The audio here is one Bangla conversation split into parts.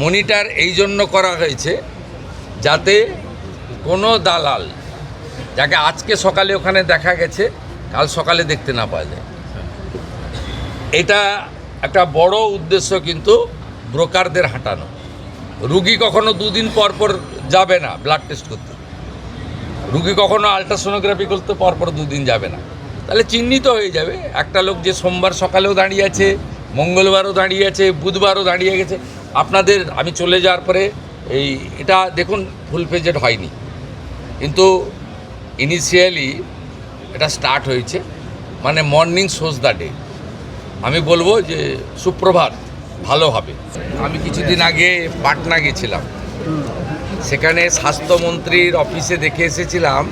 মনিটর এই জন্য করা হয়েছে যাতে কোনো দালাল যাকে আজকে সকালে ওখানে দেখা গেছে কাল সকালে দেখতে না পাওয়া যায়। এটা একটা বড় উদ্দেশ্য, কিন্তু ব্রোকারদের হাঁটানো। রুগী কখনো দুদিন পর পর যাবে না ব্লাড টেস্ট করতে, রুগী কখনো আলট্রাসোনোগ্রাফি করতে পর পর দুদিন যাবে না, তাহলে চিহ্নিত হয়ে যাবে একটা লোক যে সোমবার সকালেও দাঁড়িয়ে আছে, মঙ্গলবারও দাঁড়িয়ে আছে, বুধবারও দাঁড়িয়ে গেছে। আপনাদের আমি চলে যাওয়ার পরে এটা দেখুন ফুল পেজেড হয়নি, কিন্তু ইনিশিয়ালি এটা স্টার্ট হয়েছে, মানে মর্নিং শোজ দ্য ডে। আমি বলবো যে সুপ্রভাত ভালো হবে। আমি কিছুদিন আগে পাটনা গেছিলাম, সেখানে স্বাস্থ্যমন্ত্রীর অফিসে দেখে এসেছিলাম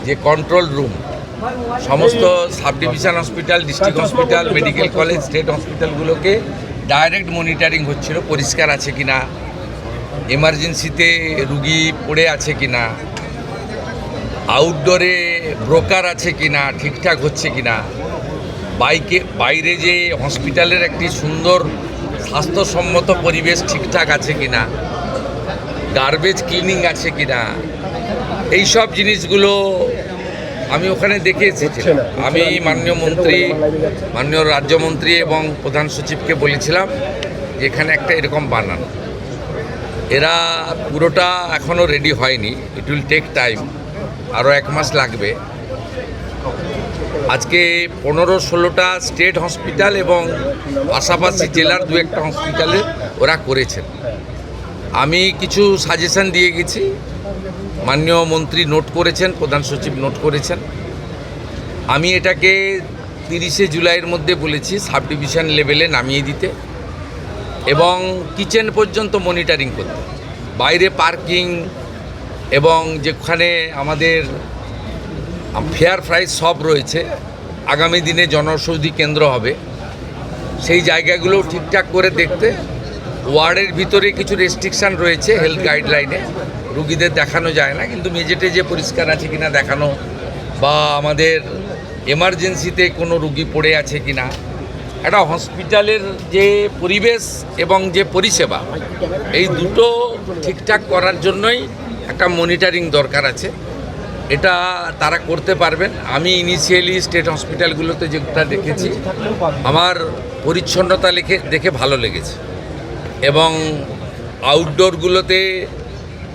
যে কন্ট্রোল রুম সমস্ত sub division hospital, district hospital, medical college, state হসপিটালগুলোকে ডাইরেক্ট মনিটরিং হচ্ছিল, পরিষ্কার আছে কি না, এমার্জেন্সিতে রুগী পড়ে আছে কি না, আউটডোরে ব্রোকার আছে কি না, ঠিকঠাক হচ্ছে কি না, বাইরে যে হসপিটালের একটি সুন্দর স্বাস্থ্যসম্মত পরিবেশ ঠিকঠাক আছে কি না, গার্বেজ ক্লিনিং আছে কি না, এইসব জিনিসগুলো আমি ওখানে দেখে এসেছিলাম। আমি মাননীয় মন্ত্রী, মাননীয় রাজ্যমন্ত্রী এবং প্রধান সচিবকে বলেছিলাম যে এখানে একটা এরকম বানানো। এরা পুরোটা এখনও রেডি হয়নি, ইট উইল টেক টাইম, আরও 1 মাস লাগবে। আজকে 15-16টা স্টেট হসপিটাল এবং পাশাপাশি জেলার 2-1টা হসপিটালে ওরা করেছেন। আমি কিছু সাজেশন দিয়ে গেছি, মাননীয় মন্ত্রী নোট করেছেন, প্রধান সচিব নোট করেছেন। আমি এটাকে 30শে জুলাইয়ের মধ্যে বলেছি সাব ডিভিশন লেভেলে নামিয়ে দিতে এবং কিচেন পর্যন্ত মনিটরিং করতে। বাইরে পার্কিং এবং যেখানে আমাদের ফেয়ার প্রাইস সব রয়েছে, আগামী দিনে জনঔষধি কেন্দ্র হবে, সেই জায়গাগুলো ঠিকঠাক করে দেখতে। ওয়ার্ডের ভিতরে কিছু রেস্ট্রিকশান রয়েছে হেলথ গাইডলাইনে, রুগীদের দেখানো যায় না, কিন্তু মেঝেটে যে পরিষ্কার আছে কিনা দেখানো, বা আমাদের এমার্জেন্সিতে কোনো রুগী পড়ে আছে কিনা, একটা হসপিটালের যে পরিবেশ এবং যে পরিষেবা, এই দুটো ঠিকঠাক করার জন্যই একটা মনিটরিং দরকার আছে। এটা তারা করতে পারবেন। আমি ইনিশিয়ালি স্টেট হসপিটালগুলোতে যেটা দেখেছি, আমার পরিচ্ছন্নতা দেখে ভালো লেগেছে, এবং আউটডোরগুলোতে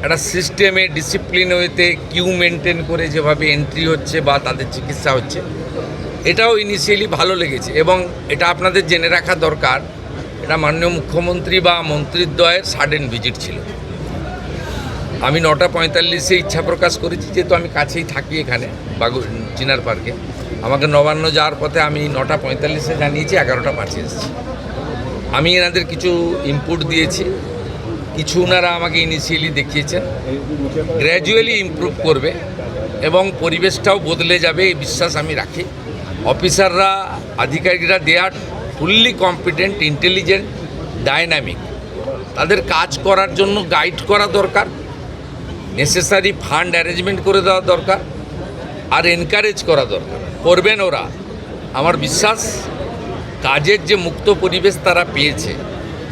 একটা সিস্টেমে ডিসিপ্লিন ওয়েতে কিউ মেনটেন করে যেভাবে এন্ট্রি হচ্ছে বা তাদের চিকিৎসা হচ্ছে, এটাও ইনিশিয়ালি ভালো লেগেছে। এবং এটা আপনাদের জেনে রাখা দরকার, এটা মাননীয় মুখ্যমন্ত্রী বা মন্ত্রীদ্বয়ের সাডেন ভিজিট ছিল। আমি 9:45-এ ইচ্ছা প্রকাশ করেছি, যেহেতু আমি কাছেই থাকি এখানে চিনার পার্কে। আমাকে নবান্ন যাওয়ার পথে আমি 9:45-এ জানিয়েছি, 11:05 এসেছি। আমি এনাদের কিছু ইনপুট দিয়েছি, কিছু ওনারা আমাকে ইনিশিয়ালি দেখিয়েছেন, গ্র্যাজুয়ালি ইমপ্রুভ করবে এবং পরিবেশটাও বদলে যাবে এই বিশ্বাস আমি রাখি। অফিসাররা, আধিকারিকরা দে আর ফুললি কম্পিটেন্ট, ইন্টেলিজেন্ট, ডাইনামিক। তাদের কাজ করার জন্য গাইড করা দরকার, নেসেসারি ফান্ড অ্যারেঞ্জমেন্ট করে দেওয়া দরকার, আর এনকারেজ করা দরকার। করবেন ওরা। আমার বিশ্বাস কাজের যে মুক্ত পরিবেশ তারা পেয়েছে,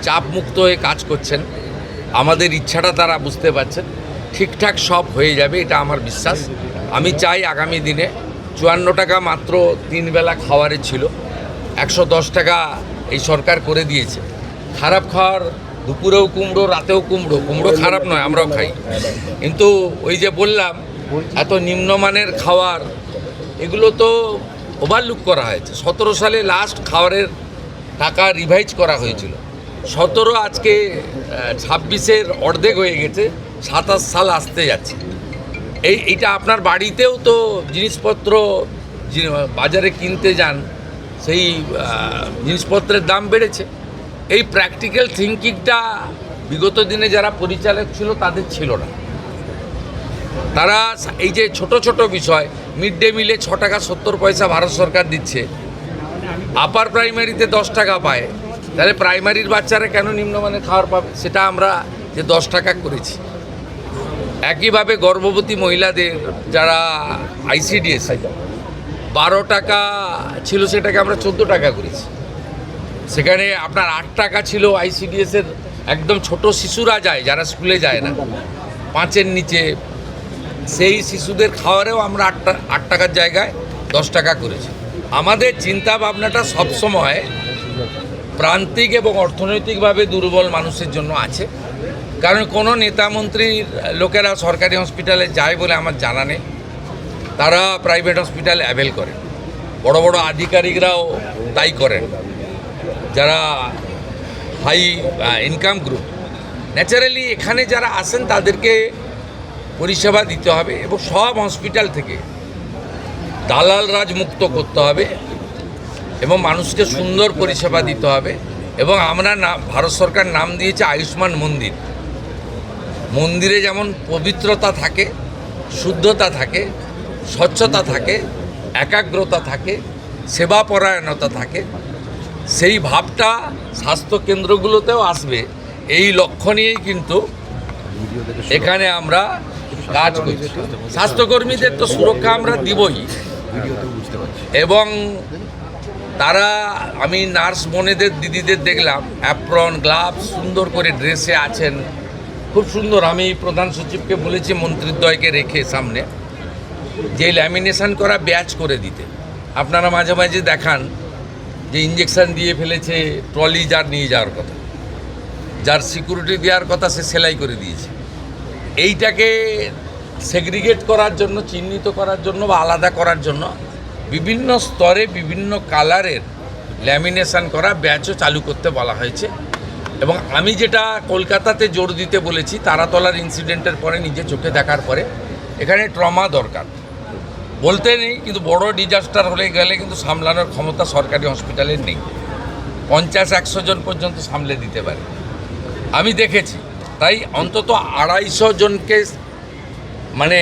চাপ মুক্ত হয়ে কাজ করছেন, আমাদের ইচ্ছাটা তারা বুঝতে পারছেন, ঠিকঠাক সব হয়ে যাবে, এটা আমার বিশ্বাস। আমি চাই আগামী দিনে 54 টাকা মাত্র 3 বেলা খাওয়ারে ছিল, 110 টাকা এই সরকার করে দিয়েছে। খারাপ খাওয়ার, দুপুরেও কুমড়ো, রাতেও কুমড়ো, কুমড়ো খারাপ নয়, আমরাও খাই, কিন্তু ওই যে বললাম এত নিম্নমানের খাওয়ার, এগুলো তো ওভারলুক করা হয়েছে। 17 সালে লাস্ট খাওয়ারের টাকা রিভাইজ করা হয়েছিল, 17 আজকে 26-এর অর্ধেক হয়ে গেছে, 27 সাল আসতে যাচ্ছে। এইটা আপনার বাড়িতেও তো জিনিসপত্র বাজারে কিনতে যান, সেই জিনিসপত্রের দাম বেড়েছে। এই প্র্যাকটিক্যাল থিঙ্কিংটা বিগত দিনে যারা পরিচালক ছিল তাদের ছিল না। তারা এই যে ছোট ছোট বিষয়, মিড ডে মিলে 6 টাকা 70 পয়সা ভারত সরকার দিচ্ছে, আপার প্রাইমারিতে 10 টাকা পায়, তাহলে প্রাইমারির বাচ্চারা কেন নিম্নমানের খাবার পাবে? সেটা আমরা যে 10 টাকা করেছি। একইভাবে গর্ভবতী মহিলাদের যারা আইসিডিএস 12 টাকা ছিল, সেটাকে আমরা 14 টাকা করেছি। সেখানে আপনার 8 টাকা ছিল আইসিডিএসের একদম ছোট শিশুরা যায় যারা স্কুলে যায় না, 5-এর নিচে, সেই শিশুদের খাওয়ারেও আমরা 8 টাকার জায়গায় 10 টাকা করেছি। আমাদের চিন্তা ভাবনাটা সবসময় প্রান্তিক এবং অর্থনৈতিকভাবে দুর্বল মানুষের জন্য আছে। কারণ কোনো নেতামন্ত্রীর লোকেরা সরকারি হসপিটালে যায় বলে আমার জানা নেই, তারা প্রাইভেট হসপিটাল অ্যাভেল করে, বড় বড় আধিকারিকরাও তাই করেন, যারা হাই ইনকাম গ্রুপ। ন্যাচারালি এখানে যারা আসেন তাদেরকে পরিষেবা দিতে হবে এবং সব হসপিটাল থেকে দালাল রাজ মুক্ত করতে হবে এবং মানুষকে সুন্দর পরিষেবা দিতে হবে। এবং আমরা ভারত সরকার নাম দিয়েছে আয়ুষ্মান মন্দির। মন্দিরে যেমন পবিত্রতা থাকে, শুদ্ধতা থাকে, স্বচ্ছতা থাকে, একাগ্রতা থাকে, সেবাপরায়ণতা থাকে, সেই ভাবটা স্বাস্থ্যকেন্দ্রগুলোতেও আসবে, এই লক্ষ্য নিয়েই কিন্তু এখানে আমরা কাজ করছি। স্বাস্থ্যকর্মীদের তো সুরক্ষা আমরা দিবই, এবং তারা, আমি নার্স বোনেদের দিদিদের দেখলাম অ্যাপ্রন, গ্লাভস, সুন্দর করে ড্রেসে আছেন, খুব সুন্দর। আমি প্রধান সচিবকে বলেছি মন্ত্রীদ্বয়কে রেখে সামনে যে ল্যামিনেশন করা ব্যাচ করে দিতে। আপনারা মাঝে মাঝে দেখান যে ইঞ্জেকশন দিয়ে ফেলেছে, ট্রলি যার নিয়ে যাওয়ার কথা, যার সিকিউরিটি দেওয়ার কথা সে সেলাই করে দিয়েছে। এইটাকে সেগ্রিগেট করার জন্য, চিহ্নিত করার জন্য বা আলাদা করার জন্য বিভিন্ন স্তরে বিভিন্ন কালারের ল্যামিনেশন করা ব্যাচও চালু করতে বলা হয়েছে। এবং আমি যেটা কলকাতাতে জোর দিতে বলেছি, তারাতলার ইনসিডেন্টের পরে নিজে চোখে দেখার পরে, এখানে ট্রমা দরকার বলতে নেই, কিন্তু বড় ডিজাস্টার হলে গেলে কিন্তু সামলানোর ক্ষমতা সরকারি হসপিটালের নেই। 50-100 জন পর্যন্ত সামলে দিতে পারে, আমি দেখেছি। তাই অন্তত 250 জনকে, মানে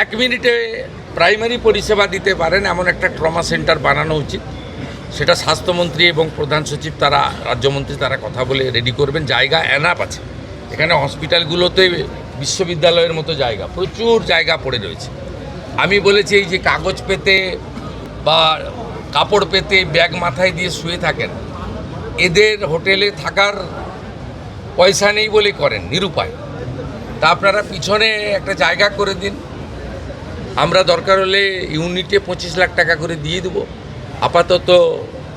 1 মিনিটে প্রাইমারি পরিষেবা দিতে পারেন এমন একটা ট্রমা সেন্টার বানানো উচিত। সেটা স্বাস্থ্যমন্ত্রী এবং প্রধান সচিব, তারা, রাজ্যমন্ত্রী, তারা কথা বলে রেডি করবেন। জায়গা এনাফ আছে এখানে, হসপিটালগুলোতে বিশ্ববিদ্যালয়ের মতো জায়গা, প্রচুর জায়গা পড়ে রয়েছে। আমি বলেছি এই যে কাগজ পেতে বা কাপড় পেতে ব্যাগ মাথায় দিয়ে শুয়ে থাকেন, এদের হোটেলে থাকার পয়সা নেই বলে করেন, নিরুপায়। তা আপনারা পিছনে একটা জায়গা করে দিন, আমরা দরকার হলে ইউনিটে 25 লাখ টাকা করে দিয়ে দেবো। আপাতত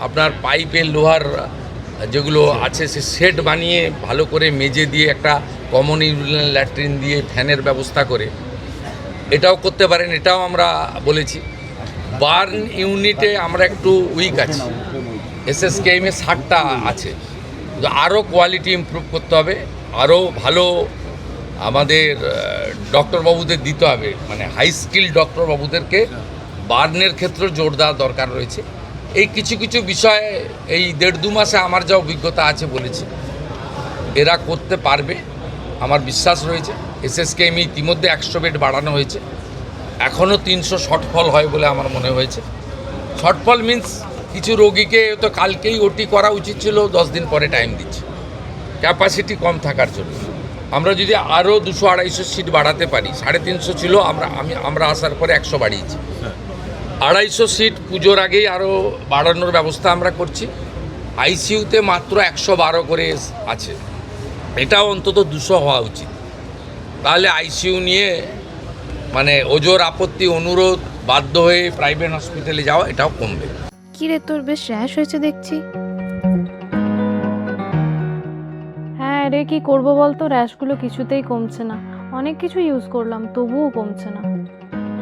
আপনার পাইপের লোহার যেগুলো আছে সে সেট বানিয়ে ভালো করে মেজে দিয়ে একটা কমন ইউরিনাল ল্যাট্রিন দিয়ে ফ্যানের ব্যবস্থা করে এটাও করতে পারেন, এটাও আমরা বলেছি। বার্ন ইউনিটে আমরা একটু উইক আছি, এসএসকেএমে 60টা আছে, আরও কোয়ালিটি ইমপ্রুভ করতে হবে, আরও ভালো আমাদের ডক্টরবাবুদের দিতে হবে, মানে হাই স্কিল ডক্টরবাবুদেরকে বার্নের ক্ষেত্রে জোর দেওয়া দরকার রয়েছে। এই কিছু কিছু বিষয়ে এই 1.5-2 মাসে আমার যা অভিজ্ঞতা আছে বলেছি, এরা করতে পারবে, আমার বিশ্বাস রয়েছে। এসএসকেএম ইতিমধ্যে 100 বেড বাড়ানো হয়েছে, এখনও 300 শর্টফল হয় বলে আমার মনে হয়েছে। শর্টফল মিন্স কিছু রোগীকে তো কালকেই ওটি করা উচিত ছিল, 10 দিন পরে টাইম দিচ্ছে, ক্যাপাসিটি কম থাকার জন্য। আমরা যদি আরও 200-250 সিট বাড়াতে পারি, 350 ছিল, আমরা আসার পরে 100 বাড়িয়েছি, 250 সিট পুজোর আগেই আরও বাড়ানোর ব্যবস্থা আমরা করছি। আইসিইউতে মাত্র 112 করে আছে, এটাও অন্তত 200 হওয়া উচিত। তাহলে আইসিইউ নিয়ে মানে ওজোর আপত্তি, অনুরোধ, বাধ্য হয়ে প্রাইভেট হসপিটালে যাওয়া, এটাও কমবে। কি রে, তোর বেশ র্যাশ হয়েছে দেখছি। হ্যাঁ রে, কি করবো বলতো, র্যাশগুলো কিছুতেই কমছে না। অনেক কিছু ইউজ করলাম, তবুও কমছে না।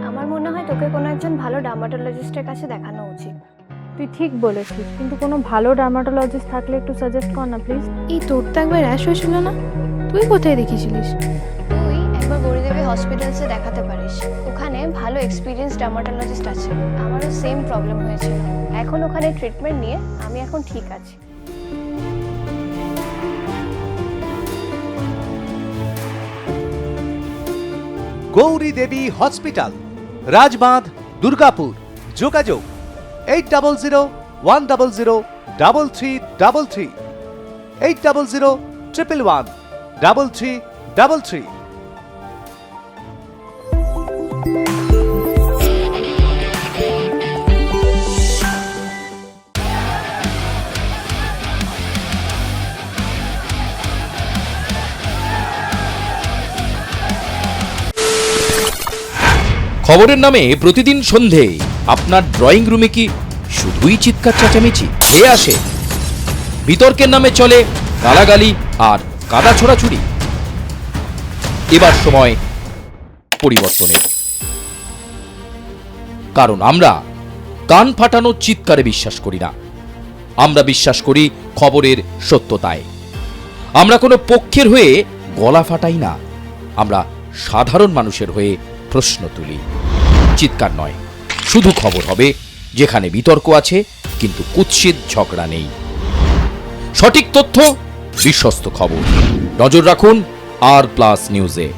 আমার মনে হয় তোকে কোনো একজন ভালো ডার্মাটোলজিস্টের কাছে দেখানো উচিত। তুই ঠিক বলেছিস, কিন্তু কোনো ভালো ডার্মাটোলজিস্ট থাকলে একটু সাজেস্ট কর না প্লিজ। এই তোর তো একবার র্যাশ হয়েছিল না, তুই কোথায় দেখিয়েছিলিস? তুই একবার গৌরীদেবী হসপিটালসে দেখাতে পারিস, ওখানে ভালো এক্সপিরিয়েন্স ডার্মাটোলজিস্ট আছে। আমারও সেম প্রবলেম হয়েছিল, এখন ওখানে ট্রিটমেন্ট নিয়ে আমি এখন ঠিক আছি। গৌরী দেবী হসপিটাল, রাজবাঁধ, দুর্গাপুর। যোগাযোগ 8001003333, 8001113333। খবরের নামে প্রতিদিন সন্ধে আপনার ড্রয়িং রুমে কি শুধুই চিৎকার চেঁচামেচি হে আসে? বিতর্কের নামে চলে গালাগালি আর কাদা ছোড়াছুড়ি। এবার সময় পরিবর্তনের, কারণ আমরা কান ফাটানো চিৎকারে বিশ্বাস করি না। আমরা বিশ্বাস করি খবরের সত্যতায়। আমরা কোনো পক্ষের হয়ে গলা ফাটাই না, আমরা সাধারণ মানুষের হয়ে প্রশ্ন তুলি। চিৎকার নয়, শুধু খবর হবে যেখানে বিতর্ক আছে কিন্তু কুৎসিত ঝগড়া নেই। সঠিক তথ্য, বিশ্বস্ত খবর। নজর রাখুন আর প্লাস নিউজে।